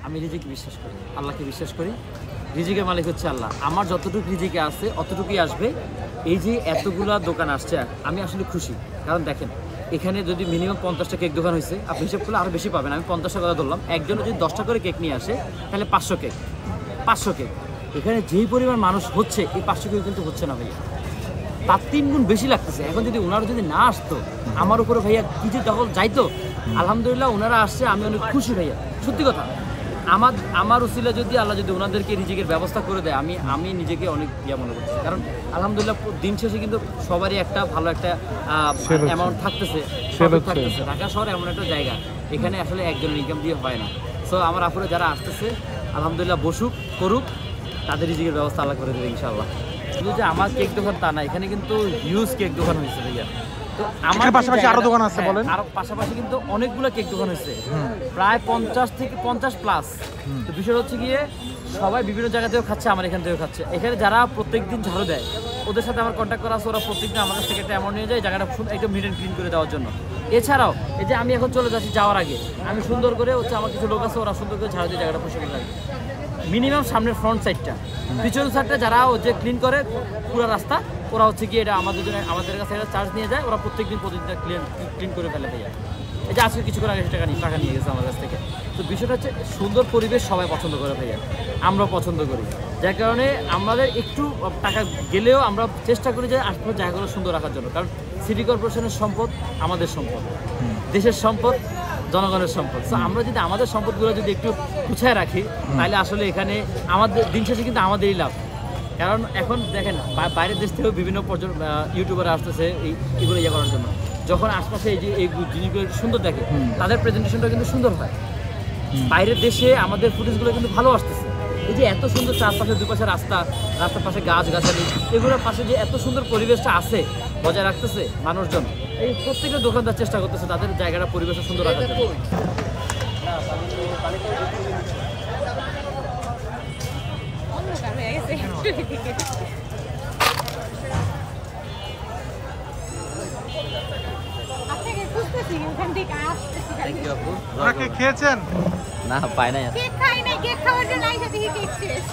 আমি রিজিক বিশ্বাস করি, আল্লাহকে বিশ্বাস করি। রিজিকের মালিক হচ্ছে আল্লাহ। আমার যতটুকু রিজিকে আছে অতটুকুই আসবে। এই যে এতগুলা দোকান আসছে, আমি আসলে খুশি। কারণ দেখেন, এখানে যদি মিনিমাম 50টা কেক দোকান হয়েছে, আপনি হিসেব করলে আরও বেশি পাবেন। আমি 50টা কথা ধরলাম, একজনে যদি 10টা করে কেক নিয়ে আসে তাহলে 500 কেক। 500 কেক এখানে যেই পরিমাণ মানুষ হচ্ছে, এই 500 কেক কিন্তু হচ্ছে না ভাইয়া, তার 3 গুণ বেশি লাগতেছে। এখন যদি ওনারা যদি না আসতো আমার উপরে ভাইয়া কি যে দখল যাইতো। আলহামদুলিল্লাহ ওনারা আসছে, আমি অনেক খুশি ভাইয়া, সত্যি কথা। আমার উসিলা যদি আল্লাহ যদি ওনাদেরকে রিজিকের ব্যবস্থা করে দেয়, আমি নিজেকে অনেক মনে করতেছি। কারণ আলহামদুলিল্লাহ দিন শেষে কিন্তু সবারই একটা ভালো একটা অ্যামাউন্ট থাকতেছে। ঢাকা শহর এমন একটা জায়গা, এখানে আসলে একজনের ইনকাম দিয়ে হয় না। সো আমার আপুরে যারা আসতেছে আলহামদুলিল্লাহ বসুক, করুক, তাদের রিজিকের ব্যবস্থা আল্লাহ করে দেবে ইনশাআল্লাহ। শুধু যে আমার কেক দোকান তা না, এখানে কিন্তু হিউজ কেক দোকান হয়েছে ভাইয়া। তো আমার পাশাপাশি আরো দোকান আছে বলেন? আরো পাশাপাশি কিন্তু অনেকগুলো কেক দোকান হয়েছে, প্রায় 50 থেকে 50+। তো বিষয় হচ্ছে গিয়ে সবাই বিভিন্ন জায়গা থেকেও খাচ্ছে, আমার এখান থেকেও খাচ্ছে। এখানে যারা প্রত্যেকদিন ঝাড়ু দেয়, ওদের সাথে আমার কন্ট্যাক্ট করা আছে, ওরা প্রত্যেকদিন আমার কাছ থেকে একটা অ্যামাউন্ট নিয়ে যায় জায়গাটা একদম নিট অ্যান্ড ক্লিন করে দেওয়ার জন্য। এছাড়াও এই যে আমি এখন চলে যাচ্ছি, যাওয়ার আগে আমি সুন্দর করে হচ্ছে, আমার কিছু লোক আছে, ওরা সুন্দর করে ঝাড়ু দিয়ে জায়গাটা পরিষ্কার করে রাখে। মিনিমাম সামনের ফ্রন্ট সাইডটা, পিছন সাইডটা যারা হচ্ছে ক্লিন করে পুরো রাস্তা, ওরা হচ্ছে কি এটা আমাদের জন্য, আমাদের কাছে এটা চার্জ নিয়ে যায়। ওরা প্রত্যেকদিন ক্লিন করে ফেলে ভাইয়া। এই যে আজকে কিছুক্ষণ আগে টাকা নিয়ে গেছে আমার কাছ থেকে। তো বিষয়টা হচ্ছে সুন্দর পরিবেশ সবাই পছন্দ করে ভাইয়া, আমরাও পছন্দ করি। যার কারণে আমাদের একটু টাকা গেলেও আমরা চেষ্টা করি যে আশপাশের জায়গাগুলো সুন্দর রাখার জন্য। কারণ সিটি কর্পোরেশনের সম্পদ আমাদের সম্পদ, দেশের সম্পদ জনগণের সম্পদ। তো আমরা যদি আমাদের সম্পদগুলো যদি একটু গুছায় রাখি, তাহলে আসলে এখানে আমাদের দিন শেষে কিন্তু আমাদেরই লাভ। কারণ এখন দেখেন বাইরের দেশ থেকেও বিভিন্ন ইউটিউবার আসতেছে এগুলো করার জন্য। যখন আশপাশে এই জিনিসগুলো সুন্দর দেখে, তাদের প্রেজেন্টেশনটা কিন্তু সুন্দর হয়। বাইরের দেশে আমাদের ফুটেজগুলো কিন্তু ভালো আসতেছে। এই যে এত সুন্দর চারপাশে দুপাশে রাস্তার পাশে গাছগাছালি, এগুলোর পাশে যে এত সুন্দর পরিবেশটা আছে বজায় রাখতেছে মানুষজন। এই প্রত্যেকের দোকানদার চেষ্টা করতেছে তাদের জায়গাটা পরিবেশটা সুন্দর রাখার জন্য। খেয়েছেন? না, পাই নাই। কেক খাই নাই, কেক খাওয়ার জন্য আইসা দেখি কেক শেষ।